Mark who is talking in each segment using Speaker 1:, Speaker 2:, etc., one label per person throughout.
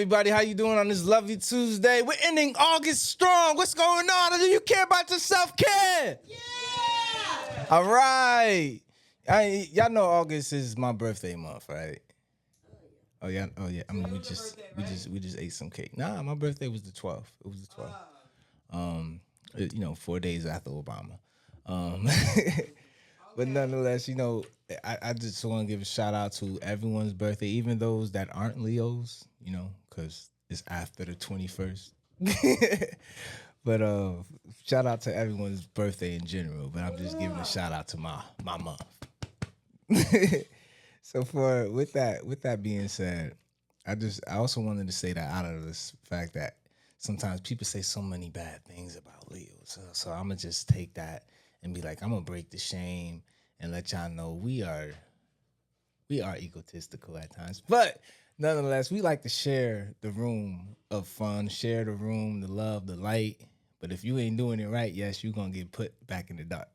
Speaker 1: everybody? How you doing on this lovely Tuesday? We're ending August strong. What's going on? Do you care about your self-care? Yeah! All right. Y'all know August is my birthday month, right? Oh yeah. I mean, we just ate some cake. Nah, my birthday was the 12th. It was the 12th. 4 days after Obama. But nonetheless, I just want to give a shout out to everyone's birthday, even those that aren't Leos, because it's after the 21st. But shout out to everyone's birthday in general. But I'm just giving a shout out to my month. So with that being said, I also wanted to say that out of this fact that sometimes people say so many bad things about Leos. So I'm gonna just take that and be like, I'm gonna break the shame and let y'all know we are egotistical at times. But nonetheless, we like to share the room of fun, share the room, the love, the light. But if you ain't doing it right, yes, you're gonna get put back in the dark.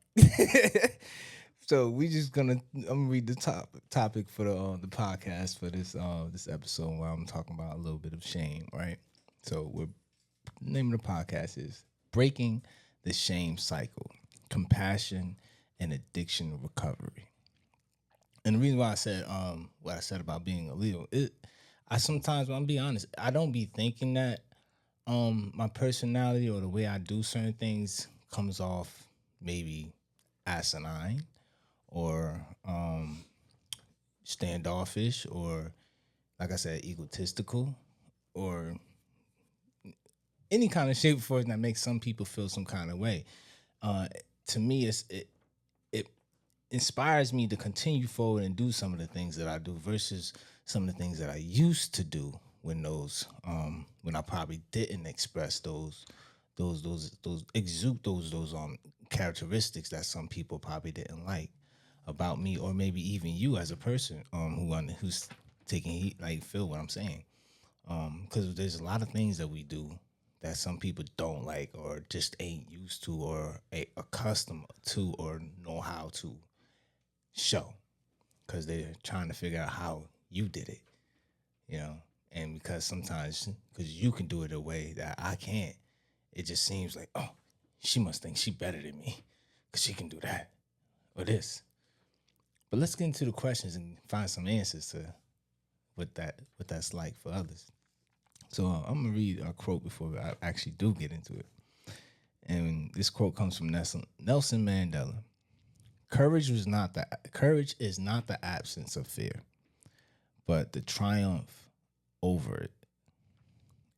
Speaker 1: So I'm gonna read the topic for the podcast for this episode where I'm talking about a little bit of shame, right? So the name of the podcast is Breaking the Shame Cycle, Compassion and Addiction Recovery. And the reason why I said what I said about being a Leo, I sometimes, when I'm being honest, I don't be thinking that my personality or the way I do certain things comes off maybe asinine or standoffish or, like I said, egotistical or any kind of shape or form that makes some people feel some kind of way. To me, it inspires me to continue forward and do some of the things that I do versus some of the things that I used to do when I probably didn't express those exude those characteristics that some people probably didn't like about me, or maybe even you as a person who's taking heat, like, feel what I'm saying. Because there's a lot of things that we do that some people don't like or just ain't used to or accustomed to or know how to show, because they're trying to figure out how you did it, and because sometimes because you can do it a way that I can't, it just seems like, oh, she must think she better than me because she can do that or this. But let's get into the questions and find some answers to what that's like for others. So I'm gonna read a quote before I actually do get into it. And this quote comes from Nelson Mandela. Courage is not the absence of fear, but the triumph over it.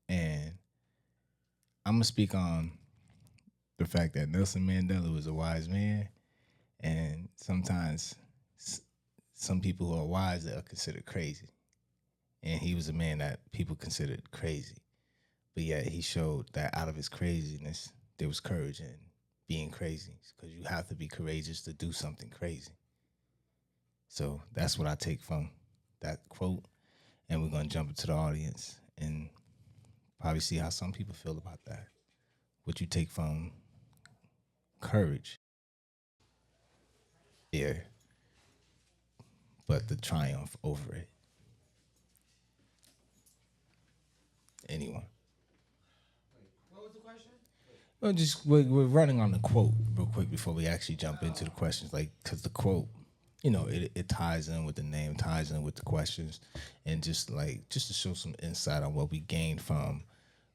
Speaker 1: And I'm gonna speak on the fact that Nelson Mandela was a wise man, and sometimes some people who are wise are considered crazy. And he was a man that people considered crazy. But yet he showed that out of his craziness, there was courage in being crazy, because you have to be courageous to do something crazy. So that's what I take from that quote. And we're going to jump into the audience and probably see how some people feel about that. What you take from courage. Yeah. But the triumph over it. Anyone?
Speaker 2: What was the question?
Speaker 1: Well, we're running on the quote real quick before we actually jump into the questions, like, because the quote, it ties in with the name, ties in with the questions, and just to show some insight on what we gained from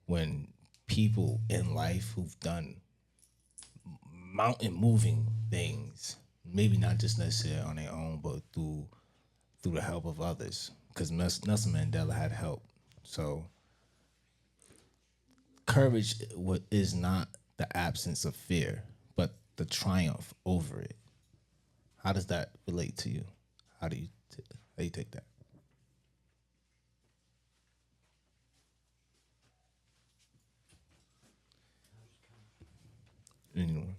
Speaker 1: when people in life who've done mountain moving things, maybe not just necessarily on their own, but through the help of others, because Nelson Mandela had help. So courage is not the absence of fear, but the triumph over it. How does that relate to you? How do you take that? Anyone?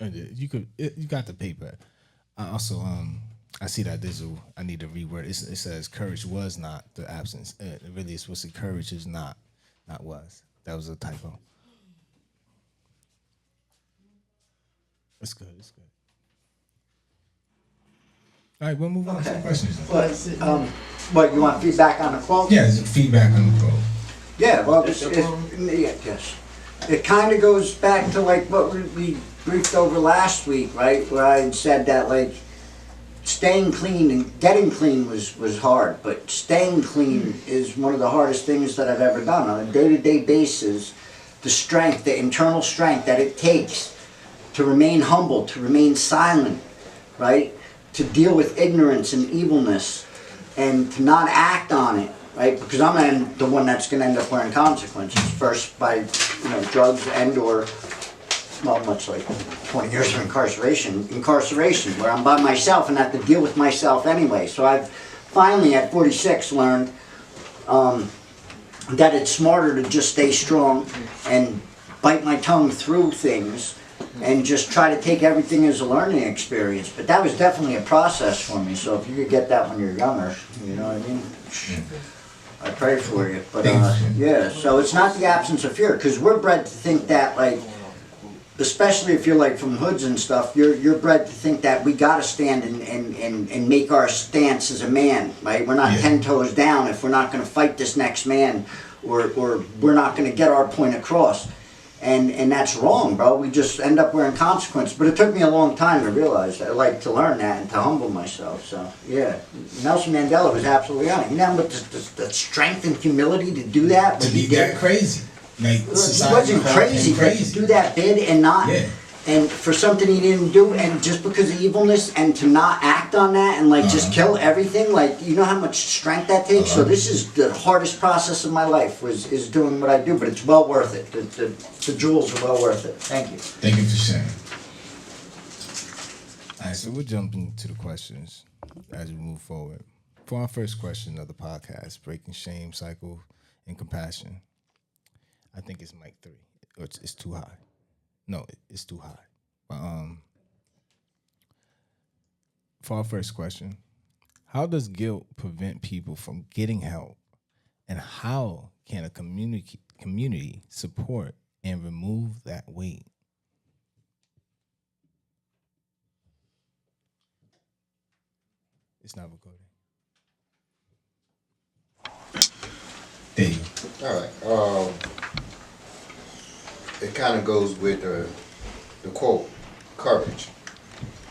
Speaker 1: You got the paper. Also, I see that I need to reword. It says courage was not the absence. It really is supposed to say courage is not was. That was a typo. It's good. It's good. All right, we'll move on to the questions.
Speaker 3: What, you want feedback on the quote?
Speaker 1: Yeah, feedback on the quote.
Speaker 3: Yeah, well, yes. It kind of goes back to like what we briefed over last week, right? Where I had said that like staying clean and getting clean was hard, but staying clean is one of the hardest things that I've ever done on a day-to-day basis. The strength, the internal strength that it takes to remain humble, to remain silent, right? To deal with ignorance and evilness and to not act on it, right? Because I'm the one that's going to end up wearing consequences. First by, drugs and or, well, much like 20 years of incarceration, where I'm by myself and have to deal with myself anyway. So I've finally, at 46, learned that it's smarter to just stay strong and bite my tongue through things and just try to take everything as a learning experience. But that was definitely a process for me. So if you could get that when you're younger, you know what I mean? I pray for you. But yeah, so it's not the absence of fear, because we're bred to think that, like, especially if you're like from hoods and stuff, you're bred to think that we gotta stand and make our stance as a man, right? We're not 10 toes down if we're not gonna fight this next man, or we're not gonna get our point across. And that's wrong, bro. We just end up wearing consequences. But it took me a long time to realize that, like, to learn that and to humble myself. So yeah, Nelson Mandela was absolutely on it. You know, but the strength and humility to do that.
Speaker 1: To be that crazy. Like,
Speaker 3: he wasn't crazy, but to do that bid and not, and for something he didn't do, and just because of evilness, and to not act on that, and like just kill everything, like, you know how much strength that takes? So this is the hardest process of my life, is doing what I do, but it's well worth it. The jewels are well worth it. Thank you.
Speaker 1: Thank you for sharing. All right, so we'll jump into the questions as we move forward. For our first question of the podcast, Breaking Shame, Cycle, and Compassion. I think it's mic 3. Or it's too high. No, it's too high. But, for our first question, how does guilt prevent people from getting help? And how can a community support and remove that weight? It's not recording. There you go.
Speaker 4: All right. It kind of goes with the quote, courage.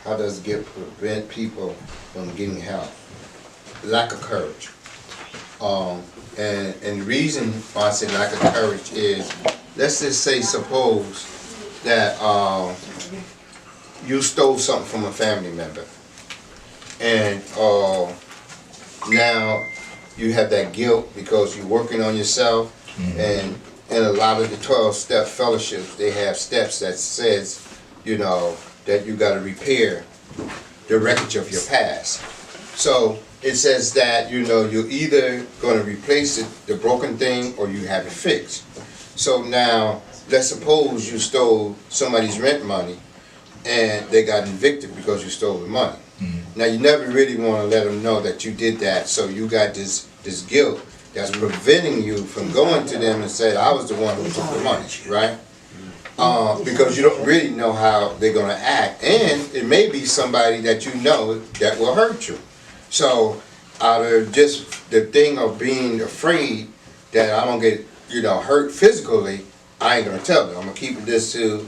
Speaker 4: How does guilt prevent people from getting help? Lack of courage. And the reason why I say lack of courage is, let's just say, suppose that you stole something from a family member, and now you have that guilt because you're working on yourself, and a lot of the 12-step fellowships, they have steps that says, that you got to repair the wreckage of your past. So it says that, you're either going to replace the broken thing or you have it fixed. So now, let's suppose you stole somebody's rent money and they got evicted because you stole the money. Now, you never really want to let them know that you did that, so you got this guilt that's preventing you from going to them and saying, I was the one who took the money, right? Because you don't really know how they're going to act. And it may be somebody that you know that will hurt you. So out of just the thing of being afraid that I don't get, hurt physically, I ain't going to tell them. I'm going to keep this to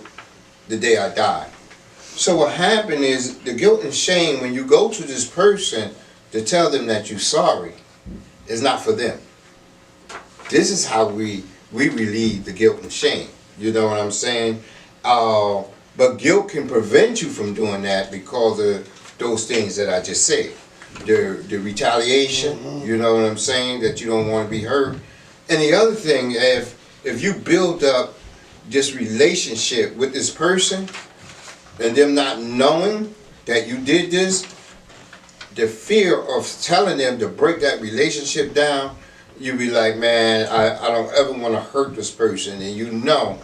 Speaker 4: the day I die. So what happened is the guilt and shame, when you go to this person to tell them that you're sorry, is not for them. This is how we relieve the guilt and shame. You know what I'm saying? But guilt can prevent you from doing that because of those things that I just said. The retaliation, you know what I'm saying, that you don't want to be hurt. And the other thing, if you build up this relationship with this person and them not knowing that you did this, the fear of telling them to break that relationship down, you be like, man, I don't ever want to hurt this person. And you know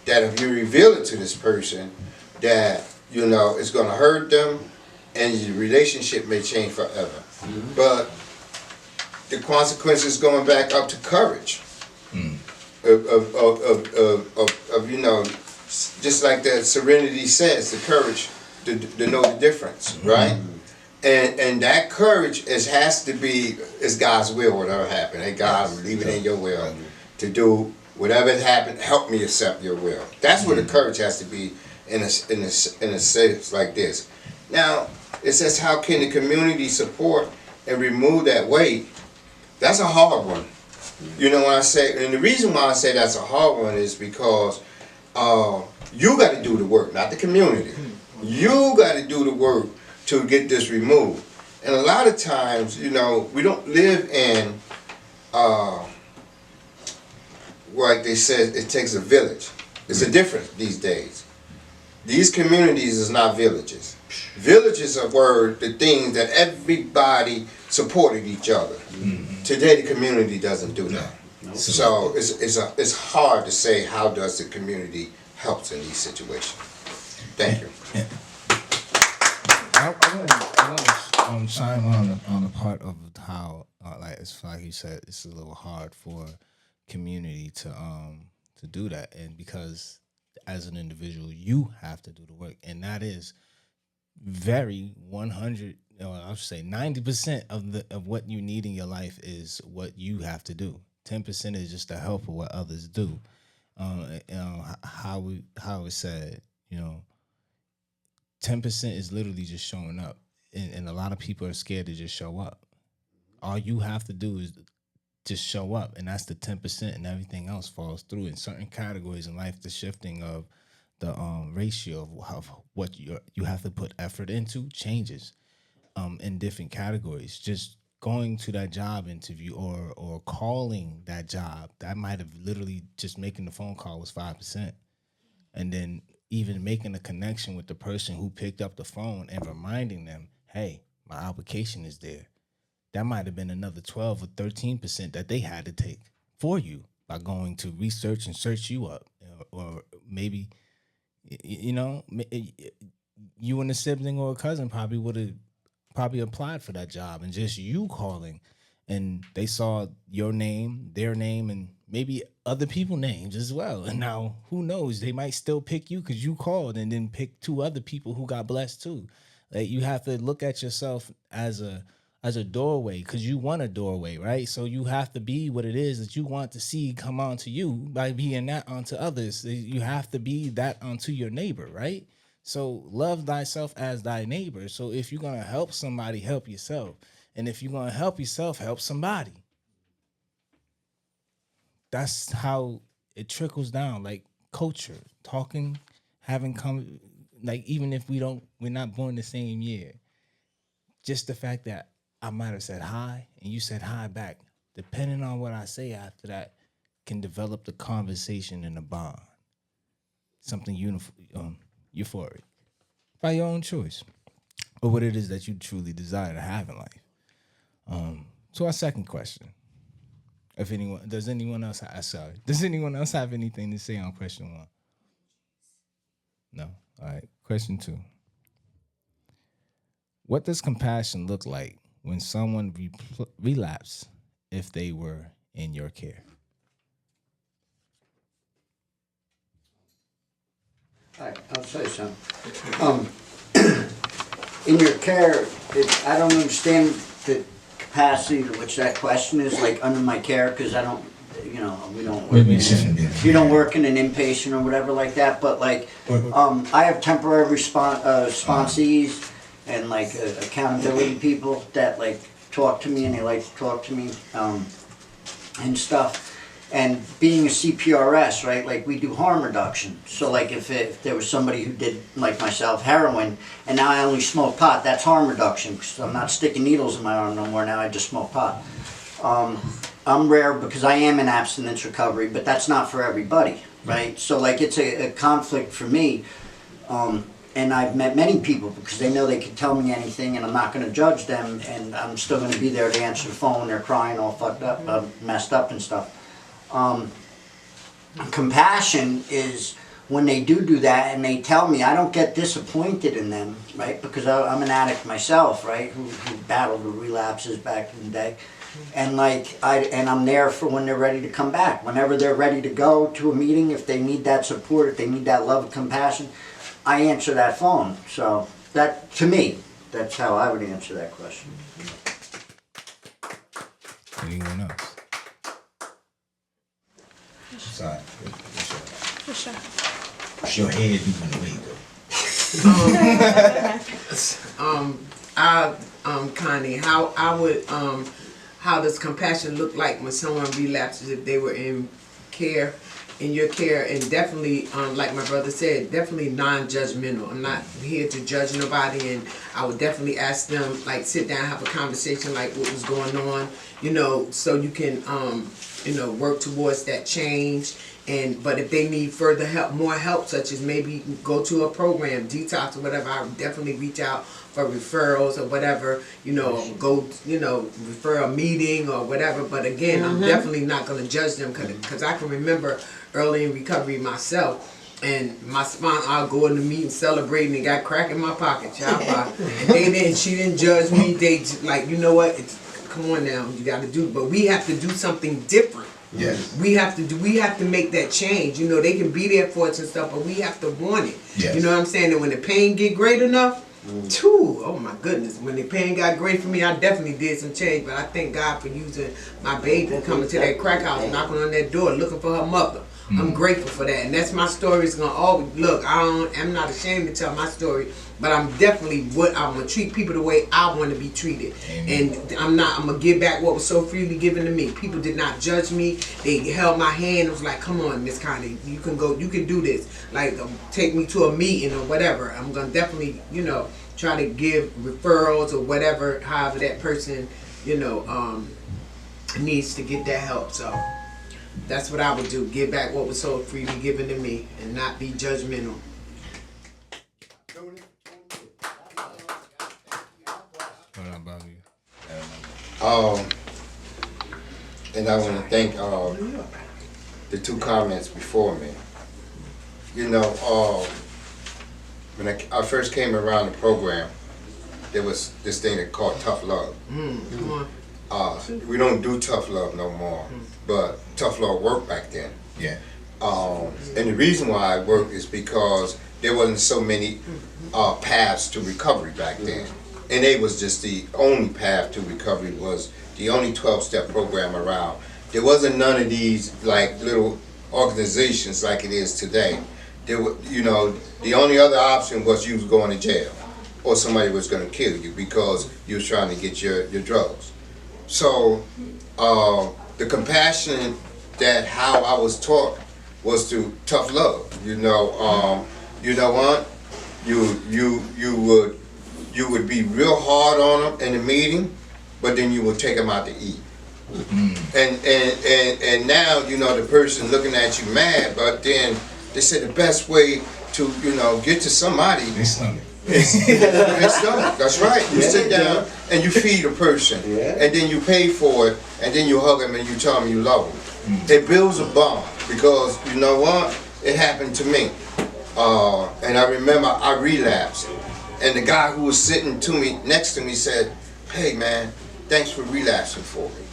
Speaker 4: that if you reveal it to this person, that, it's going to hurt them and your relationship may change forever. But the consequences going back up to courage. Just like that Serenity says, the courage to know the difference, right? And that courage has to be, it's God's will, whatever happened. Hey, God, leave it in your will to do whatever happened. Help me accept your will. That's where the courage has to be in a sense like this. Now, it says, how can the community support and remove that weight? That's a hard one. You know, when I say, and the reason why I say that's a hard one is because you got to do the work, not the community. You got to do the work to get this removed. And a lot of times, you know, we don't live in, like they said, it takes a village. It's a difference these days. These communities is not villages. Villages are where the things that everybody supported each other. Today, the community doesn't do that. So it's hard to say how does the community helps in these situations. Thank you.
Speaker 1: I want to chime on the part of how, like it's like you said, it's a little hard for community to do that, and because as an individual, you have to do the work, and that is very 100. I should say 90% of what you need in your life is what you have to do. 10% is just the help of what others do. How it's said, 10% is literally just showing up, and a lot of people are scared to just show up. All you have to do is just show up, and that's the 10%, and everything else falls through. In certain categories in life, the shifting of the ratio of what you have to put effort into changes in different categories. Just going to that job interview or calling that job, that might have literally just making the phone call was 5%, and then even making a connection with the person who picked up the phone and reminding them, hey, my application is there. That might have been another 12 or 13% that they had to take for you by going to research and search you up. Or maybe, you and a sibling or a cousin probably would have applied for that job, and just you calling, and they saw your name, their name, and maybe other people's names as well. And now, who knows? They might still pick you because you called, and then pick 2 other people who got blessed too. Like, you have to look at yourself as a doorway, because you want a doorway, right? So you have to be what it is that you want to see come onto you by being that onto others. You have to be that onto your neighbor, right? So love thyself as thy neighbor. So if you're going to help somebody, help yourself. And if you're going to help yourself, help somebody. That's how it trickles down, like culture, talking, having come, like, even if we're not born the same year, just the fact that I might have said hi and you said hi back, depending on what I say after that, can develop the conversation and the bond. Something euphoric by your own choice, or what it is that you truly desire to have in life. So our second question, does anyone else have anything to say on question 1? No? All right. Question 2. What does compassion look like when someone relapses if they were in your care?
Speaker 3: I'll say something. In your care, I don't understand the capacity to which that question is, like, under my care, because I don't, we don't work. You don't work in an inpatient or whatever like that, but like, I have temporary sponsees and like accountability people that like talk to me, and they like to talk to me and stuff. And being a CPRS, right, like, we do harm reduction. So like if there was somebody who did, like myself, heroin, and now I only smoke pot, that's harm reduction, because I'm not sticking needles in my arm no more. Now I just smoke pot. I'm rare because I am in abstinence recovery, but that's not for everybody, right? So like, it's a conflict for me. And I've met many people because they know they can tell me anything, and I'm not going to judge them, and I'm still going to be there to answer the phone when they're crying all fucked up, messed up and stuff. Compassion is when they do that and they tell me, I don't get disappointed in them, right? Because I'm an addict myself, right? Who battled with relapses back in the day. And like, I'm there for when they're ready to come back. Whenever they're ready to go to a meeting, if they need that support, if they need that love and compassion, I answer that phone. So that, to me, That's how I would answer that question.
Speaker 1: Anyone else? Sorry.
Speaker 5: For sure.
Speaker 1: Push your head even the way you go.
Speaker 2: Connie, how does compassion look like when someone relapses if they were in your care, and definitely, like my brother said, definitely non-judgmental. I'm not here to judge nobody, and I would definitely ask them, like, sit down, have a conversation, like what was going on, so you can, work towards that change. But if they need further help, more help, such as maybe go to a program, detox or whatever, I would definitely reach out for referrals or whatever, go, refer a meeting or whatever. But again, I'm definitely not going to judge them because I can remember early in recovery myself. And my sponsor, I'll go in the meeting celebrating and got crack in my pocket, child. And she didn't judge me. They like, you know what? Come on now, you got to do. But we have to do something different.
Speaker 1: Yes.
Speaker 2: We have to make that change. They can be there for us and stuff, but we have to want it.
Speaker 1: Yes.
Speaker 2: You know what I'm saying? And when the pain get great enough, oh my goodness, when the pain got great for me, I definitely did some change. But I thank God for using my baby coming to that crack house, knocking on that door, looking for her mother. I'm grateful for that, and that's my story. It's gonna always look. I'm not ashamed to tell my story, but I'm definitely I'm gonna treat people the way I want to be treated. Amen. And I'm gonna give back what was so freely given to me. People did not judge me. They held my hand. It was like, come on, Miss Connie, you can go. You can do this. Like, take me to a meeting or whatever. I'm gonna definitely, try to give referrals or whatever. However that person, needs to get that help. So. That's what I would do. Give back what was so freely given to me and not be judgmental.
Speaker 4: And I want to thank the two comments before me. When I first came around the program, there was this thing they called tough love.
Speaker 2: Come on.
Speaker 4: We don't do tough love no more, but tough love worked back then.
Speaker 1: Yeah.
Speaker 4: And the reason why it worked is because there wasn't so many paths to recovery back then. And it was just the only path to recovery, was the only 12-step program around. There wasn't none of these like little organizations like it is today. There were, the only other option was you was going to jail, or somebody was going to kill you because you was trying to get your drugs. So the compassion that how I was taught was through tough love. You know what? You would be real hard on them in the meeting, but then you would take them out to eat. And now the person looking at you mad, but then they said the best way to get to somebody. It's done. That's right. You sit down and you feed a person, and then you pay for it, and then you hug them and you tell them you love them. It builds a bond, because you know what? It happened to me, and I remember I relapsed, and the guy who was sitting next to me said, "Hey man, thanks for relapsing for me."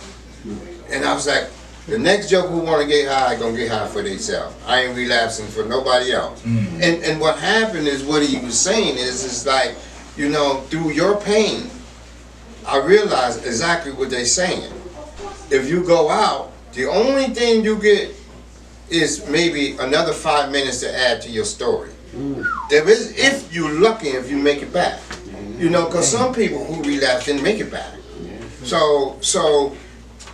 Speaker 4: And I was like, the next joker who want to get high, gonna get high for themselves. I ain't relapsing for nobody else. And what happened is, what he was saying is like, through your pain, I realized exactly what they're saying. If you go out, the only thing you get is maybe another 5 minutes to add to your story. There is, if you're lucky, if you make it back. Because some people who relapse didn't make it back. So.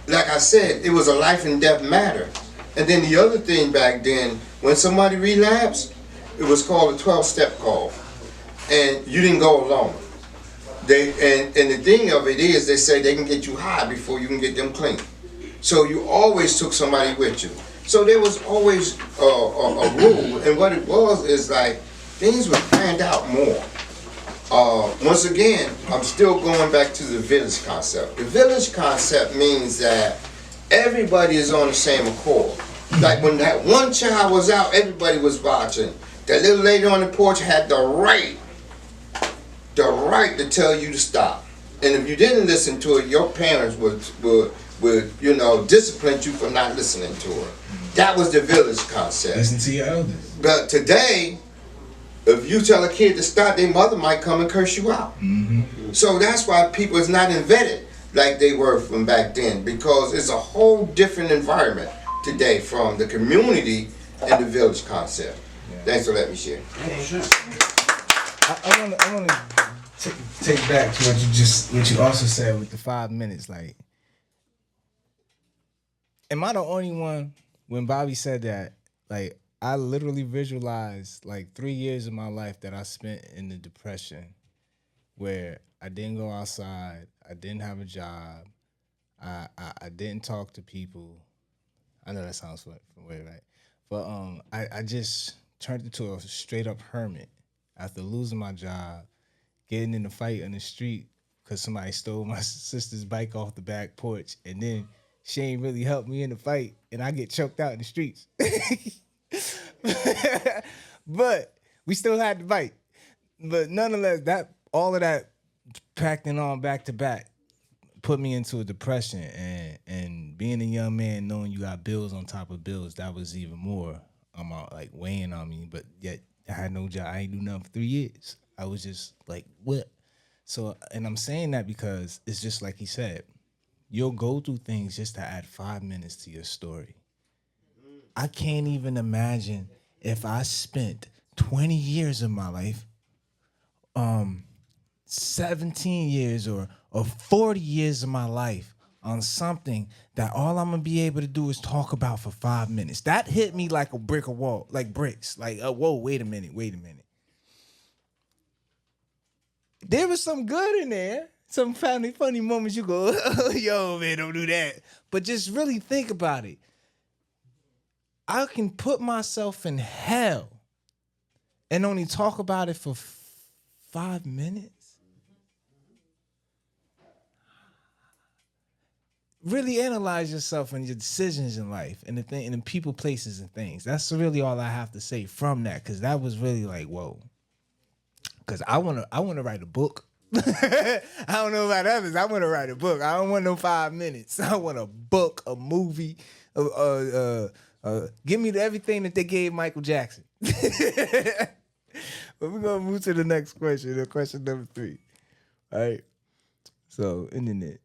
Speaker 4: Like I said, it was a life and death matter. And then the other thing back then, when somebody relapsed, it was called a 12-step call. And you didn't go alone. And the thing of it is, they say they can get you high before you can get them clean. So you always took somebody with you. So there was always a rule. And what it was is like, things were planned out more. Once again, I'm still going back to the village concept. The village concept means that everybody is on the same accord. Like when that one child was out, everybody was watching. That little lady on the porch had the right to tell you to stop. And if you didn't listen to it, your parents would discipline you for not listening to her. That was the village concept.
Speaker 1: Listen to your elders.
Speaker 4: But today, if you tell a kid to stop, their mother might come and curse you out. So that's why people is not invented like they were from back then, because it's a whole different environment today from the community and the village concept. Thanks for letting me share.
Speaker 1: I want to take back to what you also said with the 5 minutes. Like, am I the only one when Bobby said that? Like, I literally visualized like 3 years of my life that I spent in the depression, where I didn't go outside, I didn't have a job, I didn't talk to people. I know that sounds weird, right? But I just turned into a straight up hermit after losing my job, getting in a fight on the street because somebody stole my sister's bike off the back porch, and then she ain't really helped me in the fight, and I get choked out in the streets. But we still had the fight. But nonetheless, all of that packed in on back to back put me into a depression, and being a young man, knowing you got bills on top of bills, that was even more like weighing on me. But yet I had no job. I ain't do nothing for 3 years. I was just like, what? So, and I'm saying that because it's just like he said, you'll go through things just to add 5 minutes to your story. I can't even imagine if I spent 20 years of my life, 17 years or 40 years of my life on something that all I'm gonna be able to do is talk about for 5 minutes. That hit me like a brick of wall, like bricks. Like, whoa, wait a minute. There was some good in there. Some funny moments you go, oh, yo, man, don't do that. But just really think about it. I can put myself in hell and only talk about it for 5 minutes. Really analyze yourself and your decisions in life and the people, places, and things. That's really all I have to say from that, because that was really like, whoa. Because I wanna write a book. I don't know about others. I want to write a book. I don't want no 5 minutes. I want a book, a movie. Give me everything that they gave Michael Jackson. But we're gonna move to the next question. Question number 3. All right. So, internet.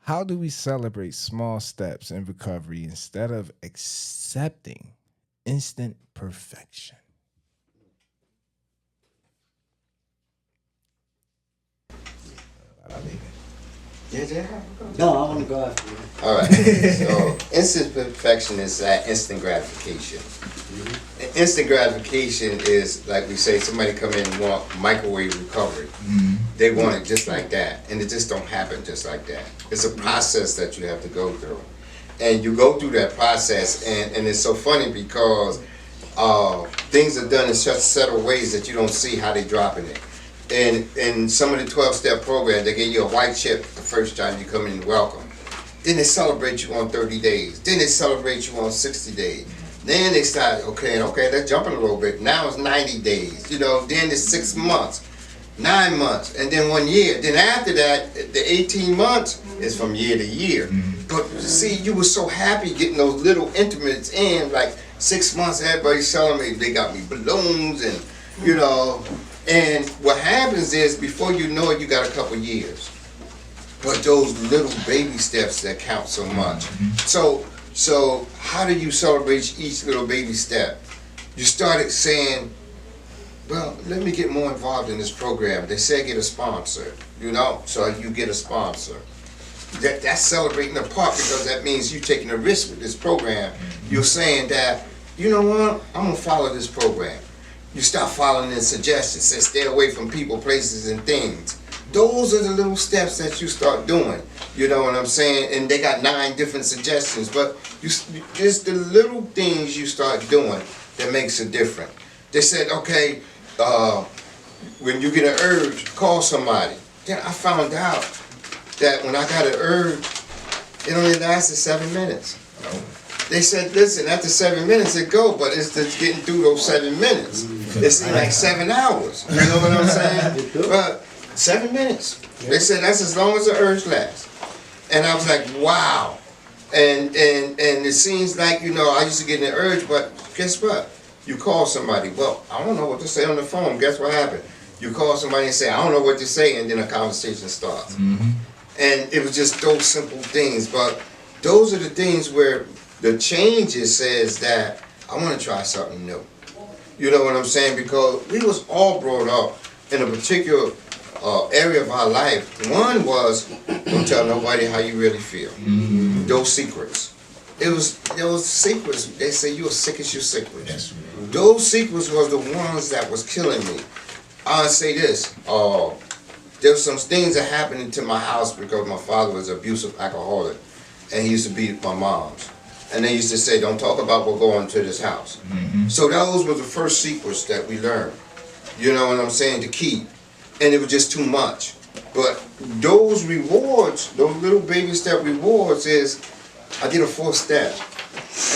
Speaker 1: How do we celebrate small steps in recovery instead of accepting instant perfection?
Speaker 3: No, I want to go after you.
Speaker 4: All right. So instant perfection is that instant gratification. And instant gratification is, like we say, somebody come in and want microwave recovery. They want it just like that, and it just don't happen just like that. It's a process that you have to go through, and you go through that process, and it's so funny because things are done in such subtle ways that you don't see how they dropping it. And in some of the 12-step programs, they give you a white chip the first time you come in and welcome. Then they celebrate you on 30 days. Then they celebrate you on 60 days. Then they start, okay, they're jumping a little bit. Now it's 90 days. Then it's 6 months, 9 months, and then 1 year. Then after that, the 18 months is from year to year. But see, you were so happy getting those little intimates in, like 6 months, everybody's telling me they got me balloons and, and what happens is, before you know it, you got a couple years. But those little baby steps that count so much. So how do you celebrate each little baby step? You started saying, well, let me get more involved in this program. They say get a sponsor, so you get a sponsor. That's celebrating the part, because that means you're taking a risk with this program. You're saying that, you know what, I'm going to follow this program. You start following the suggestions and stay away from people, places, and things. Those are the little steps that you start doing. You know what I'm saying? And they got 9 different suggestions, but it's the little things you start doing that makes a difference. They said, okay, when you get an urge, call somebody. Then I found out that when I got an urge, it only lasted 7 minutes. They said, listen, after 7 minutes it go, but it's just getting through those 7 minutes. It's like 7 hours. You know what I'm saying? But 7 minutes. They said that's as long as the urge lasts. And I was like, wow. And it seems like, I used to get an urge, but guess what? You call somebody. Well, I don't know what to say on the phone. Guess what happened? You call somebody and say, I don't know what to say, and then a conversation starts. And it was just those simple things. But those are the things where the changes says that I want to try something new. You know what I'm saying? Because we was all brought up in a particular area of our life. One was, don't tell nobody how you really feel. Those secrets. Those secrets, they say you're sick as your secrets. Yes. Those secrets was the ones that was killing me. I'll say this, there's some things that happened to my house because my father was an abusive alcoholic and he used to beat my moms. And they used to say, don't talk about what's going to this house. So those were the first secrets that we learned, you know what I'm saying, to keep. And it was just too much. But those rewards, those little baby step rewards is, I did a 4th step.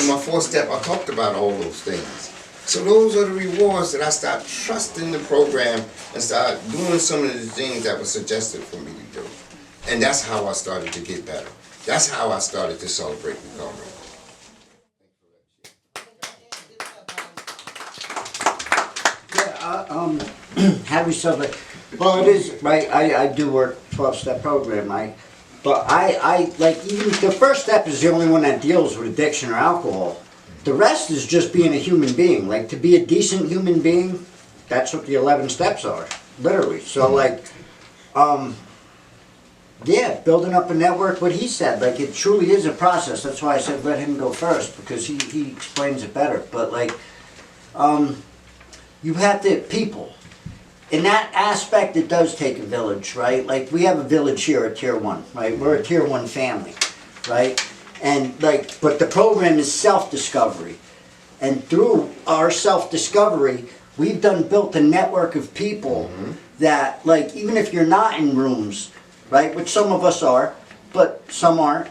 Speaker 4: In my 4th step, I talked about all those things. So those are the rewards that I start trusting the program and start doing some of the things that were suggested for me to do. And that's how I started to get better. That's how I started to celebrate recovery.
Speaker 3: How do we celebrate? Well, it is, right, I do work 12-step program, but I like, even the first step is the only one that deals with addiction or alcohol. The rest is just being a human being. Like, to be a decent human being, that's what the 11 steps are, literally. So, like, yeah, building up a network, what he said, like, it truly is a process. That's why I said let him go first, because he explains it better. But, like, you have to, people. In that aspect, it does take a village, right? Like, we have a village here at Tier 1, right? We're a Tier 1 family, right? And, like, but the program is self-discovery. And through our self-discovery, we've built a network of people that, like, even if you're not in rooms, right? Which some of us are, but some aren't.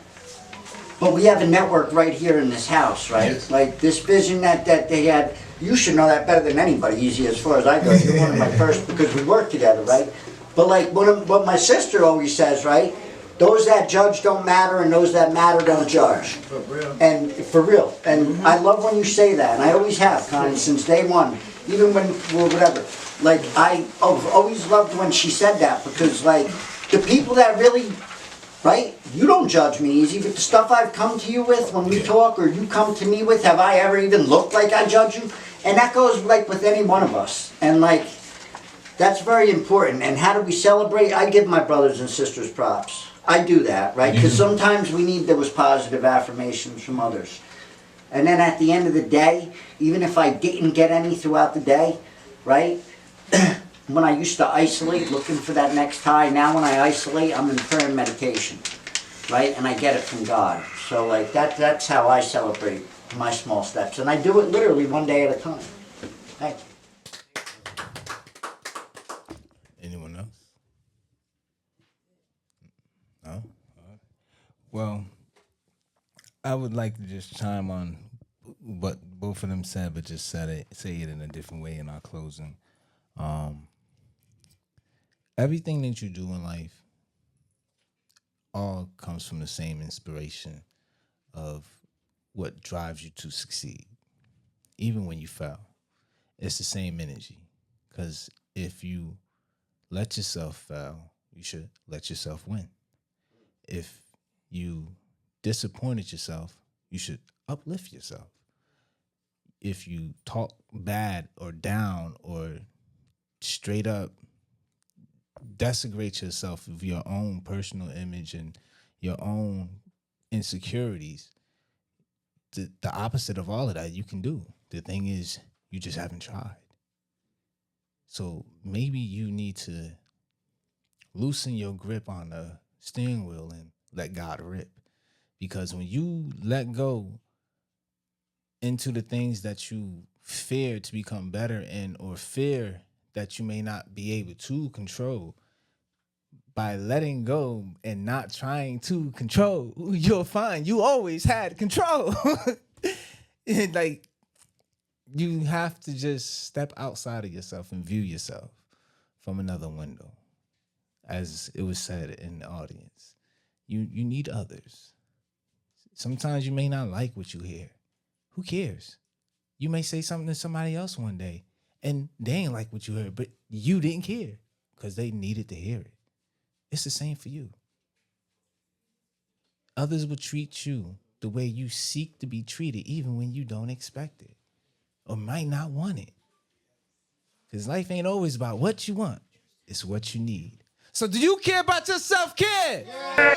Speaker 3: But we have a network right here in this house, right? Yes. Like, this vision that they had, you should know that better than anybody, Easy, as far as I go. You're one of my first, because we work together, right? But, like, what my sister always says, right? Those that judge don't matter, and those that matter don't judge. For real. And for real. And I love when you say that, and I always have, Connie, since day one. Even when, well, whatever. Like, I've always loved when she said that, because, like, the people that really, right? You don't judge me, Easy, but the stuff I've come to you with when we talk, or you come to me with, have I ever even looked like I judge you? And that goes, like, with any one of us. And, like, that's very important. And how do we celebrate? I give my brothers and sisters props. I do that, right? Because sometimes we need those positive affirmations from others. And then at the end of the day, even if I didn't get any throughout the day, right? When I used to isolate, looking for that next high, now when I isolate, I'm in prayer and meditation, right? And I get it from God. So, like, that's how I celebrate my small steps. And I do it literally one day at a time. Thank you.
Speaker 1: Anyone else? No? Well, I would like to just chime on what both of them said, but just say it in a different way in our closing. Everything that you do in life all comes from the same inspiration of what drives you to succeed. Even when you fail, it's the same energy. Because if you let yourself fail, you should let yourself win. If you disappointed yourself, you should uplift yourself. If you talk bad or down or straight up desecrate yourself of your own personal image and your own insecurities, the opposite of all of that you can do. The thing is, you just haven't tried. So maybe you need to loosen your grip on the steering wheel and let God rip. Because when you let go into the things that you fear to become better in, or fear that you may not be able to control, by letting go and not trying to control, you'll find you always had control. And, like, you have to just step outside of yourself and view yourself from another window. As it was said in the audience, you need others. Sometimes you may not like what you hear. Who cares? You may say something to somebody else one day, And they ain't like what you heard, but you didn't care because they needed to hear it. It's the same for you. Others will treat you the way you seek to be treated, even when you don't expect it or might not want it. Because life ain't always about what you want. It's what you need. So do you care about your self-care? Yeah.